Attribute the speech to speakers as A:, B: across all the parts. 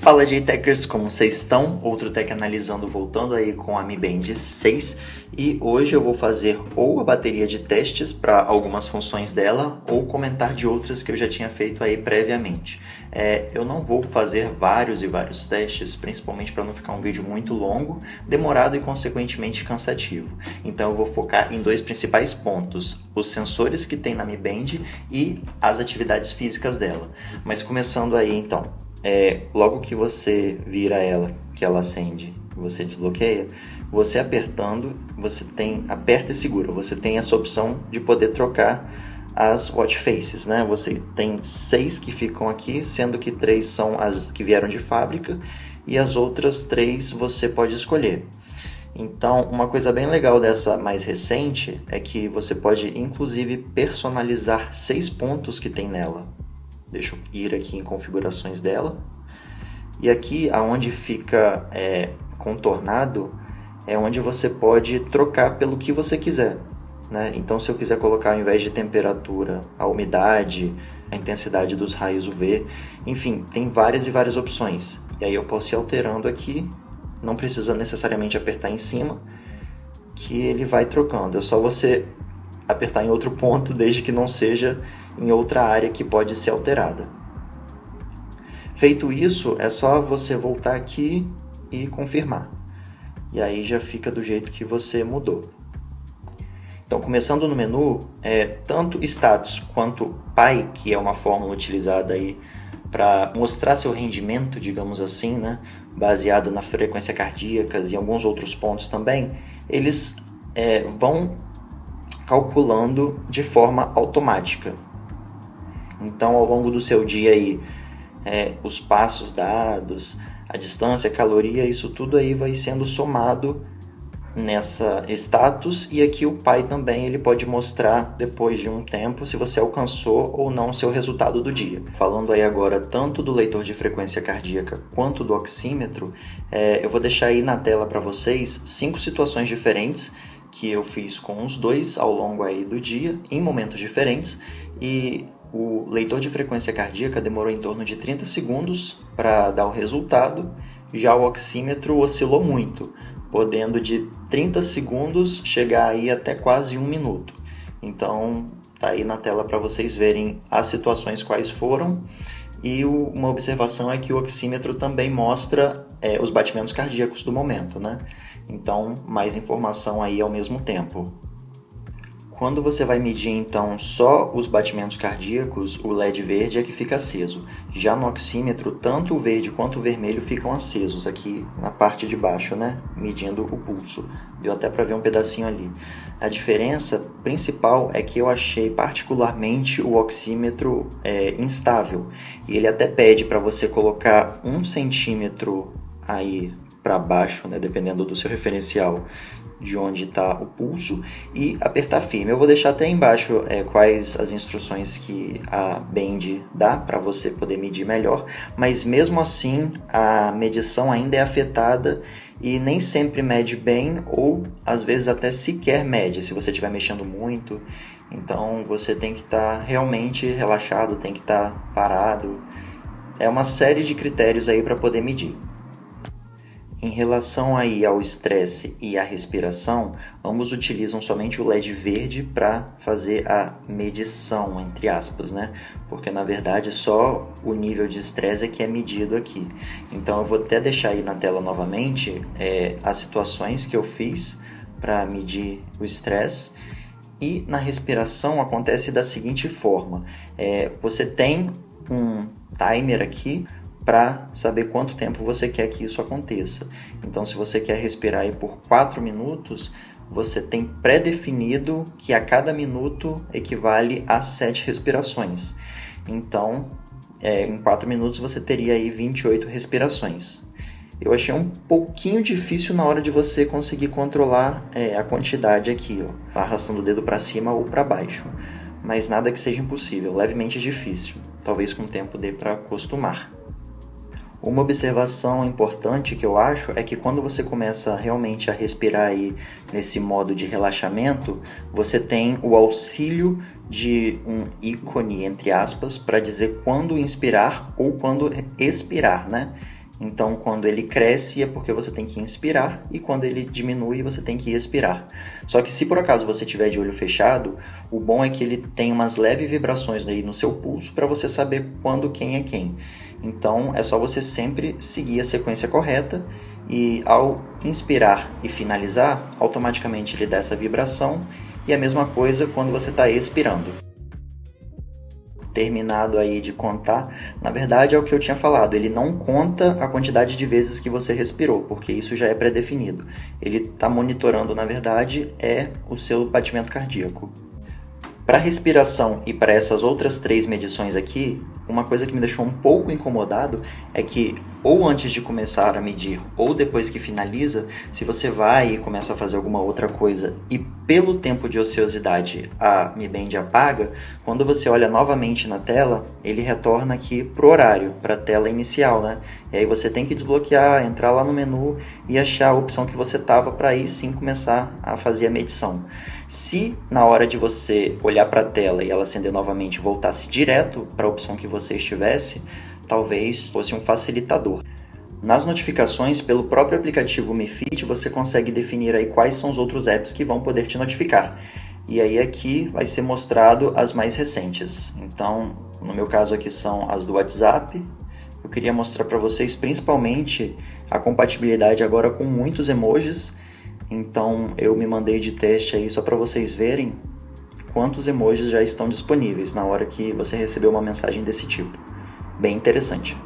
A: Fala J-Techers, como vocês estão? Outro Tech Analisando voltando aí com a Mi Band 6 e hoje eu vou fazer ou a bateria de testes para algumas funções dela ou comentar de outras que eu já tinha feito aí previamente. Eu não vou fazer vários e vários testes, principalmente para não ficar um vídeo muito longo, demorado e consequentemente cansativo. Então eu vou focar em dois principais pontos, os sensores que tem na Mi Band e as atividades físicas dela. Mas começando aí então. Logo que você vira ela, que ela acende, você desbloqueia, você apertando, aperta e segura, você tem essa opção de poder trocar as watch faces, né? Você tem 6 que ficam aqui, sendo que 3 são as que vieram de fábrica e as outras 3 você pode escolher. Então, uma coisa bem legal dessa mais recente é que você pode inclusive personalizar 6 pontos que tem nela. Deixa eu ir aqui em configurações dela. E aqui, aonde fica contornado, é onde você pode trocar pelo que você quiser, né? Então, se eu quiser colocar ao invés de temperatura, a umidade, a intensidade dos raios UV, enfim, tem várias e várias opções. E aí eu posso ir alterando aqui, não precisa necessariamente apertar em cima, que ele vai trocando. É só você apertar em outro ponto, desde que não seja em outra área que pode ser alterada. Feito isso, é só você voltar aqui e confirmar. E aí já fica do jeito que você mudou. Então, começando no menu, tanto status quanto PAI, que é uma fórmula utilizada aí para mostrar seu rendimento, digamos assim, né, baseado na frequência cardíaca e alguns outros pontos também, eles vão calculando de forma automática. Então, ao longo do seu dia aí, os passos dados, a distância, a caloria, isso tudo aí vai sendo somado nessa status, e aqui o PAI também ele pode mostrar depois de um tempo se você alcançou ou não o seu resultado do dia. Falando aí agora tanto do leitor de frequência cardíaca quanto do oxímetro, eu vou deixar aí na tela para vocês 5 situações diferentes que eu fiz com os dois ao longo aí do dia, em momentos diferentes, e o leitor de frequência cardíaca demorou em torno de 30 segundos para dar o resultado, já o oxímetro oscilou muito, podendo de 30 segundos chegar aí até quase 1 minuto. Então, tá aí na tela para vocês verem as situações quais foram, e uma observação é que o oxímetro também mostra os batimentos cardíacos do momento, né? Então, mais informação aí ao mesmo tempo. Quando você vai medir, então, só os batimentos cardíacos, o LED verde é que fica aceso. Já no oxímetro, tanto o verde quanto o vermelho ficam acesos aqui na parte de baixo, né? Medindo o pulso. Deu até para ver um pedacinho ali. A diferença principal é que eu achei particularmente o oxímetro instável. E ele até pede para você colocar 1 centímetro aí para baixo, né, dependendo do seu referencial, de onde está o pulso, e apertar firme. Eu vou deixar até embaixo quais as instruções que a Band dá para você poder medir melhor, mas mesmo assim a medição ainda é afetada e nem sempre mede bem, ou às vezes até sequer mede, se você estiver mexendo muito. Então você tem que estar realmente relaxado, tem que estar parado. É uma série de critérios aí para poder medir. Em relação aí ao estresse e à respiração, ambos utilizam somente o LED verde para fazer a medição, entre aspas, né? Porque na verdade só o nível de estresse é que é medido aqui. Então eu vou até deixar aí na tela novamente as situações que eu fiz para medir o estresse. E na respiração acontece da seguinte forma: você tem um timer aqui para saber quanto tempo você quer que isso aconteça. Então, se você quer respirar aí por 4 minutos, você tem pré-definido que a cada minuto equivale a 7 respirações. Então, em 4 minutos você teria aí 28 respirações. Eu achei um pouquinho difícil na hora de você conseguir controlar a quantidade aqui, ó, arrastando o dedo para cima ou para baixo. Mas nada que seja impossível, levemente difícil. Talvez com o tempo dê para acostumar. Uma observação importante que eu acho é que quando você começa realmente a respirar aí nesse modo de relaxamento, você tem o auxílio de um ícone, entre aspas, para dizer quando inspirar ou quando expirar, né? Então, quando ele cresce é porque você tem que inspirar e quando ele diminui você tem que expirar. Só que se por acaso você tiver de olho fechado, o bom é que ele tem umas leves vibrações aí no seu pulso para você saber quando quem é quem. Então, é só você sempre seguir a sequência correta e ao inspirar e finalizar, automaticamente ele dá essa vibração e a mesma coisa quando você está expirando. Terminado aí de contar, na verdade é o que eu tinha falado, ele não conta a quantidade de vezes que você respirou, porque isso já é pré-definido. Ele está monitorando, na verdade, o seu batimento cardíaco. Para respiração e para essas outras 3 medições aqui, uma coisa que me deixou um pouco incomodado é que ou antes de começar a medir ou depois que finaliza, se você vai e começa a fazer alguma outra coisa e pelo tempo de ociosidade a Mi Band apaga, quando você olha novamente na tela, ele retorna aqui pro horário, para a tela inicial, né? E aí você tem que desbloquear, entrar lá no menu e achar a opção que você estava para aí sim começar a fazer a medição. Se na hora de você olhar para a tela e ela acender novamente voltasse direto para a opção que você estivesse, talvez fosse um facilitador. Nas notificações, pelo próprio aplicativo Mi Fit, você consegue definir aí quais são os outros apps que vão poder te notificar. E aí aqui vai ser mostrado as mais recentes. Então, no meu caso aqui são as do WhatsApp. Eu queria mostrar para vocês principalmente a compatibilidade agora com muitos emojis. Então, eu me mandei de teste aí só para vocês verem quantos emojis já estão disponíveis na hora que você receber uma mensagem desse tipo. Bem interessante.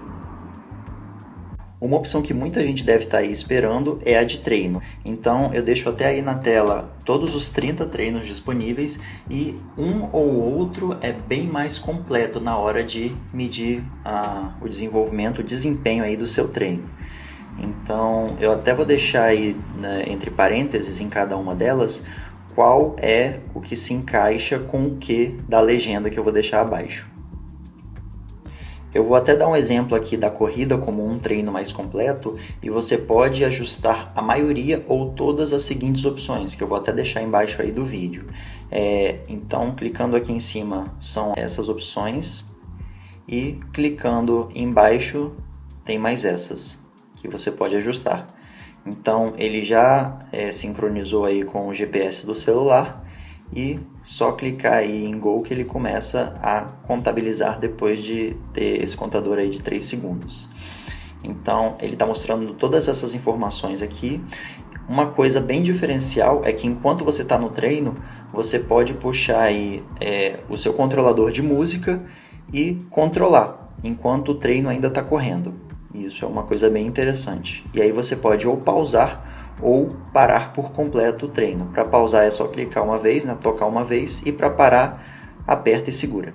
A: Uma opção que muita gente deve estar aí esperando é a de treino. Então eu deixo até aí na tela todos os 30 treinos disponíveis e um ou outro é bem mais completo na hora de medir o desenvolvimento, o desempenho aí do seu treino. Então eu até vou deixar aí, né, entre parênteses em cada uma delas qual é o que se encaixa com o que da legenda que eu vou deixar abaixo. Eu vou até dar um exemplo aqui da corrida como um treino mais completo e você pode ajustar a maioria ou todas as seguintes opções, que eu vou até deixar embaixo aí do vídeo. Então, clicando aqui em cima são essas opções e clicando embaixo tem mais essas que você pode ajustar. Então, ele já sincronizou aí com o GPS do celular e só clicar aí em Go que ele começa a contabilizar depois de ter esse contador aí de 3 segundos. Então ele está mostrando todas essas informações aqui. Uma coisa bem diferencial é que enquanto você está no treino, você pode puxar aí o seu controlador de música e controlar enquanto o treino ainda está correndo. Isso é uma coisa bem interessante. E aí você pode ou pausar ou parar por completo o treino. Para pausar é só clicar uma vez, né, tocar uma vez, e para parar, aperta e segura.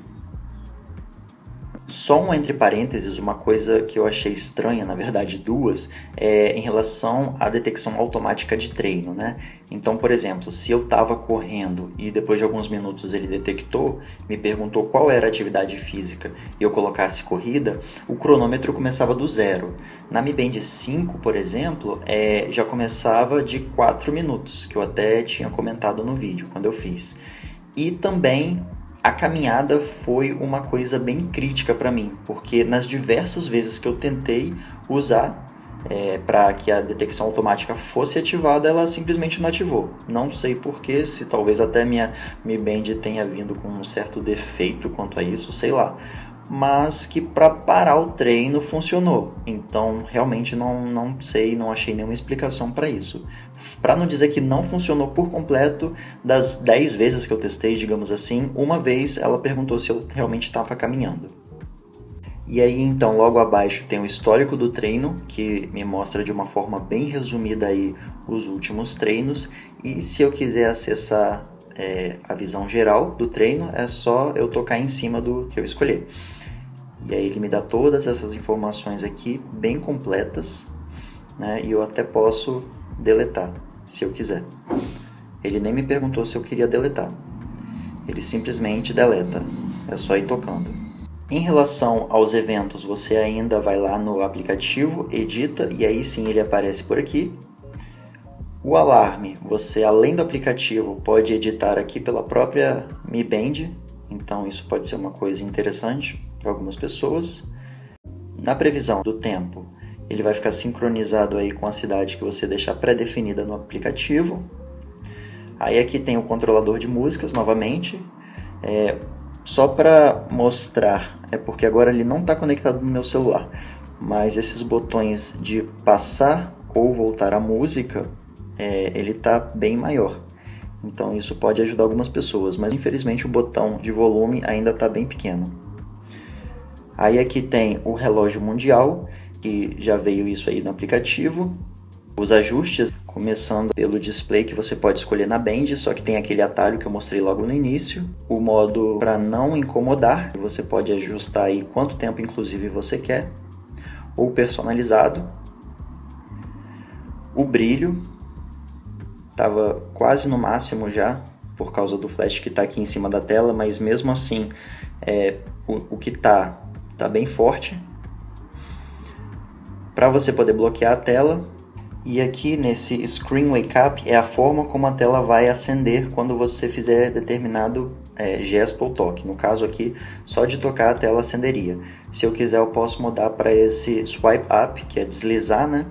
A: Só um entre parênteses, uma coisa que eu achei estranha, na verdade duas, em relação à detecção automática de treino, né? Então, por exemplo, se eu estava correndo e depois de alguns minutos ele detectou, me perguntou qual era a atividade física e eu colocasse corrida, o cronômetro começava do 0. Na Mi Band 5, por exemplo, já começava de 4 minutos, que eu até tinha comentado no vídeo quando eu fiz. E também a caminhada foi uma coisa bem crítica para mim, porque nas diversas vezes que eu tentei usar para que a detecção automática fosse ativada, ela simplesmente não ativou. Não sei porquê, se talvez até minha Mi Band tenha vindo com um certo defeito quanto a isso, sei lá. Mas que para parar o treino funcionou. Então realmente não sei, não achei nenhuma explicação para isso. Para não dizer que não funcionou por completo, das 10 vezes que eu testei, digamos assim, uma vez ela perguntou se eu realmente estava caminhando. E aí então logo abaixo tem o histórico do treino, que me mostra de uma forma bem resumida aí os últimos treinos, e se eu quiser acessar a visão geral do treino, é só eu tocar em cima do que eu escolher. E aí ele me dá todas essas informações aqui bem completas, né? E eu até posso deletar, se eu quiser. Ele nem me perguntou se eu queria deletar. Ele simplesmente deleta. É só ir tocando. Em relação aos eventos, você ainda vai lá no aplicativo, edita e aí sim ele aparece por aqui. O alarme, você além do aplicativo pode editar aqui pela própria Mi Band, então isso pode ser uma coisa interessante para algumas pessoas. Na previsão do tempo, ele vai ficar sincronizado aí com a cidade que você deixar pré-definida no aplicativo. Aí aqui tem o controlador de músicas novamente, só para mostrar, porque agora ele não está conectado no meu celular, mas esses botões de passar ou voltar a música, ele está bem maior. Então isso pode ajudar algumas pessoas, mas infelizmente o botão de volume ainda está bem pequeno. Aí aqui tem o relógio mundial, que já veio isso aí no aplicativo. Os ajustes, começando pelo display que você pode escolher na Band, só que tem aquele atalho que eu mostrei logo no início. O modo para não incomodar, você pode ajustar aí quanto tempo inclusive você quer. Ou personalizado. O brilho, estava quase no máximo já, por causa do flash que está aqui em cima da tela, mas mesmo assim o que tá bem forte. Para você poder bloquear a tela. E aqui nesse Screen Wake Up é a forma como a tela vai acender quando você fizer determinado gesto ou toque. No caso aqui, só de tocar a tela acenderia. Se eu quiser eu posso mudar para esse Swipe Up, que é deslizar, né?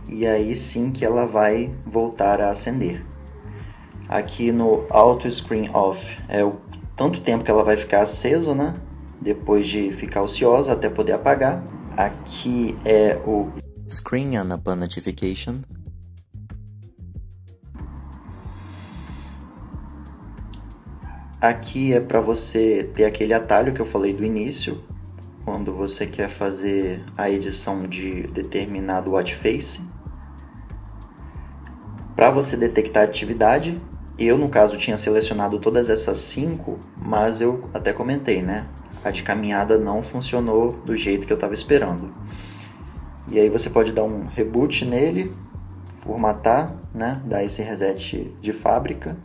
A: E aí sim que ela vai voltar a acender. Aqui no Auto Screen Off é o tanto tempo que ela vai ficar acesa, né? Depois de ficar ociosa até poder apagar. Aqui é o Screen on Upon Notification. Aqui é para você ter aquele atalho que eu falei do início, quando você quer fazer a edição de determinado watch face. Para você detectar atividade, eu no caso tinha selecionado todas essas 5, mas eu até comentei, né? A de caminhada não funcionou do jeito que eu estava esperando. E aí você pode dar um reboot nele, formatar, né? Dar esse reset de fábrica,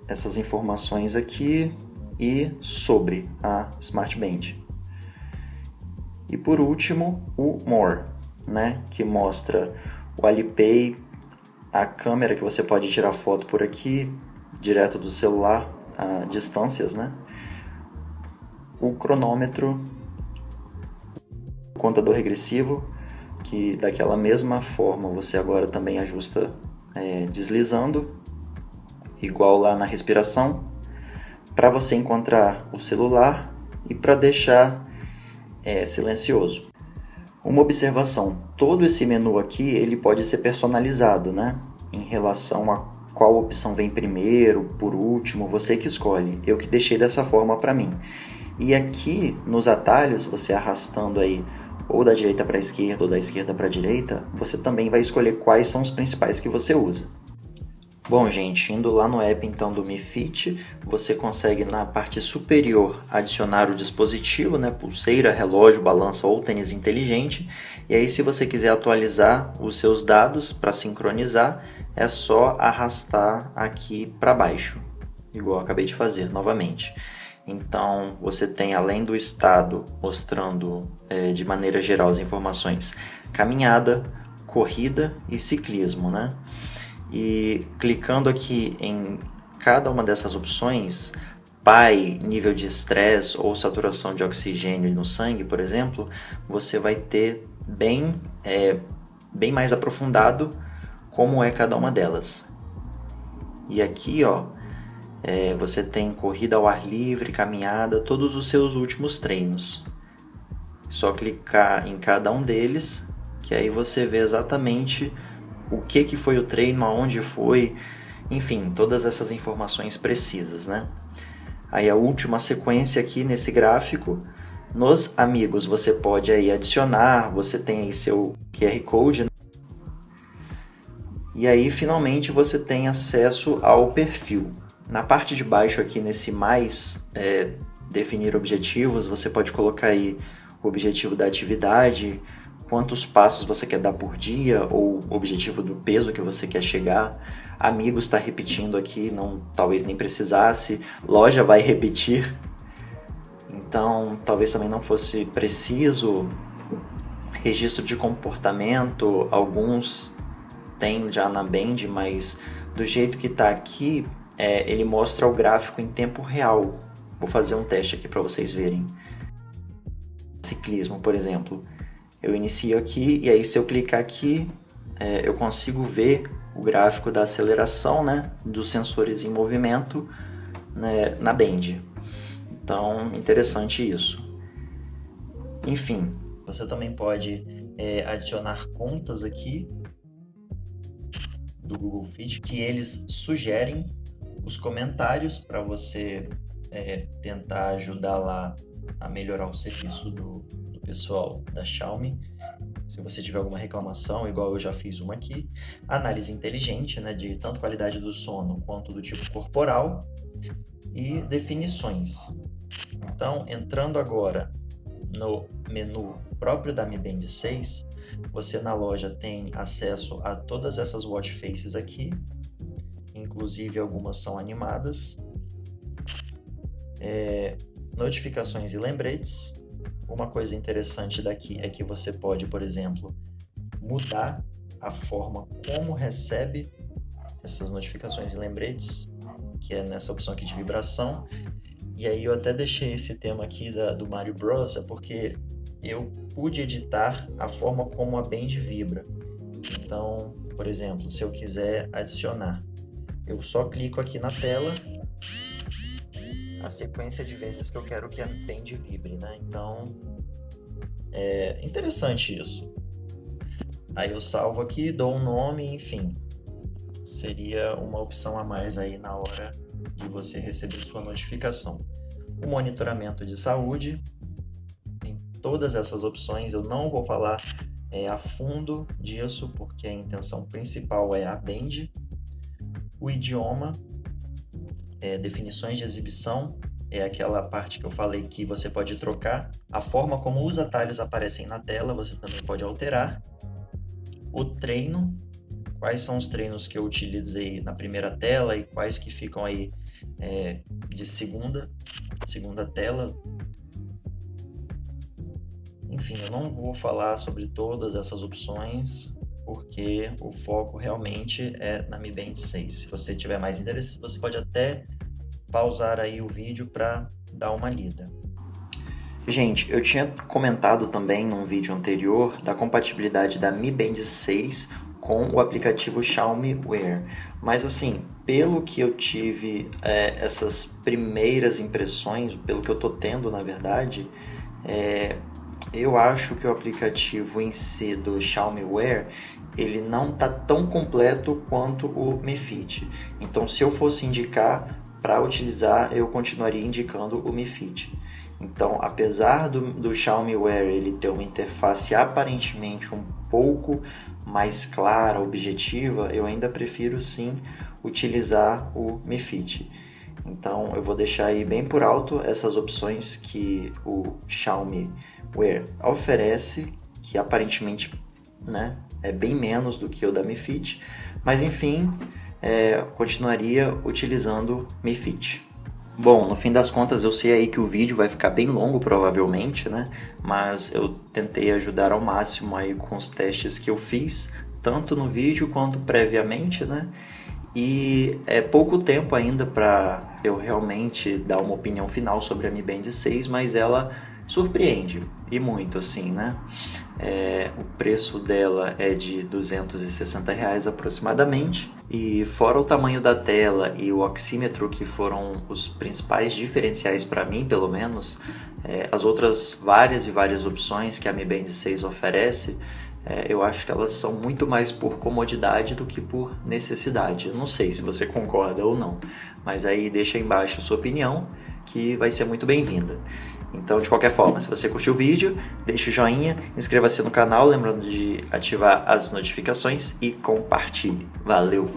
A: essas informações aqui e sobre a Smart Band. E por último, o More, né? Que mostra o Alipay, a câmera que você pode tirar foto por aqui, direto do celular, a distâncias, né? O cronômetro, o contador regressivo, que daquela mesma forma você agora também ajusta deslizando, igual lá na respiração, para você encontrar o celular e para deixar silencioso. Uma observação, todo esse menu aqui ele pode ser personalizado, né? Em relação a qual opção vem primeiro, por último, você que escolhe. Eu que deixei dessa forma para mim. E aqui nos atalhos, você arrastando aí ou da direita para a esquerda ou da esquerda para a direita, você também vai escolher quais são os principais que você usa. Bom, gente, indo lá no app então do Mi Fit, você consegue na parte superior adicionar o dispositivo, né, pulseira, relógio, balança ou tênis inteligente. E aí se você quiser atualizar os seus dados para sincronizar, é só arrastar aqui para baixo, igual eu acabei de fazer novamente. Então você tem, além do estado mostrando de maneira geral as informações, caminhada, corrida e ciclismo, né? E clicando aqui em cada uma dessas opções, PAI, nível de estresse ou saturação de oxigênio no sangue, por exemplo, você vai ter bem mais aprofundado como é cada uma delas. E aqui, ó, você tem corrida ao ar livre, caminhada, todos os seus últimos treinos. Só clicar em cada um deles, que aí você vê exatamente o que foi o treino, aonde foi, enfim, todas essas informações precisas, né? Aí a última sequência aqui nesse gráfico, nos amigos você pode aí adicionar, você tem aí seu QR Code, né? E aí finalmente você tem acesso ao perfil. Na parte de baixo aqui nesse mais, definir objetivos, você pode colocar aí o objetivo da atividade, quantos passos você quer dar por dia, ou o objetivo do peso que você quer chegar. Amigos está repetindo aqui, talvez nem precisasse. Loja vai repetir, então talvez também não fosse preciso. Registro de comportamento, alguns tem já na Band, mas do jeito que está aqui, ele mostra o gráfico em tempo real. Vou fazer um teste aqui para vocês verem. Ciclismo, por exemplo. Eu inicio aqui e aí se eu clicar aqui, eu consigo ver o gráfico da aceleração, né, dos sensores em movimento, né, na Bend. Então, interessante isso. Enfim, você também pode adicionar contas aqui do Google Fit, que eles sugerem os comentários para você tentar ajudar lá a melhorar o serviço do pessoal da Xiaomi. Se você tiver alguma reclamação, igual eu já fiz uma aqui. Análise inteligente, né, de tanto qualidade do sono quanto do tipo corporal. E definições. Então, entrando agora no menu próprio da Mi Band 6, você na loja tem acesso a todas essas watch faces aqui, inclusive algumas são animadas, notificações e lembretes. Uma coisa interessante daqui é que você pode, por exemplo, mudar a forma como recebe essas notificações e lembretes, que é nessa opção aqui de vibração. E aí eu até deixei esse tema aqui do Mario Bros, porque eu pude editar a forma como a Band vibra. Então, por exemplo, se eu quiser adicionar, eu só clico aqui na tela a sequência de vezes que eu quero que a Band vibre, né? Então, é interessante isso. Aí eu salvo aqui, dou um nome, enfim. Seria uma opção a mais aí na hora de você receber sua notificação. O monitoramento de saúde, tem todas essas opções. Eu não vou falar a fundo disso, porque a intenção principal é a Band. O idioma, definições de exibição, é aquela parte que eu falei que você pode trocar. A forma como os atalhos aparecem na tela, você também pode alterar. O treino, quais são os treinos que eu utilizei na primeira tela e quais que ficam aí de segunda tela. Enfim, eu não vou falar sobre todas essas opções, porque o foco realmente é na Mi Band 6. Se você tiver mais interesse, você pode até pausar aí o vídeo para dar uma lida. Gente, eu tinha comentado também num vídeo anterior da compatibilidade da Mi Band 6 com o aplicativo Xiaomi Wear, mas assim, pelo que eu tive essas primeiras impressões, pelo que eu tô tendo na verdade, eu acho que o aplicativo em si do Xiaomi Wear, ele não tá tão completo quanto o Mi Fit. Então, se eu fosse indicar para utilizar, eu continuaria indicando o Mi Fit. Então, apesar do Xiaomi Wear ele ter uma interface aparentemente um pouco mais clara, objetiva, eu ainda prefiro sim utilizar o Mi Fit. Então, eu vou deixar aí bem por alto essas opções que o Xiaomi Wear oferece, que aparentemente, né, é bem menos do que o da Mi Fit, mas enfim, continuaria utilizando Mi Fit. Bom, no fim das contas eu sei aí que o vídeo vai ficar bem longo provavelmente, né? Mas eu tentei ajudar ao máximo aí com os testes que eu fiz, tanto no vídeo quanto previamente, né? E é pouco tempo ainda para eu realmente dar uma opinião final sobre a Mi Band 6, mas ela surpreende, e muito assim, né? O preço dela é de R$260 aproximadamente, e fora o tamanho da tela e o oxímetro, que foram os principais diferenciais para mim, pelo menos, as outras várias opções que a Mi Band 6 oferece, eu acho que elas são muito mais por comodidade do que por necessidade. Eu não sei se você concorda ou não, mas aí deixa aí embaixo a sua opinião, que vai ser muito bem-vinda. Então, de qualquer forma, se você curtiu o vídeo, deixa o joinha, inscreva-se no canal, lembrando de ativar as notificações e compartilhe. Valeu!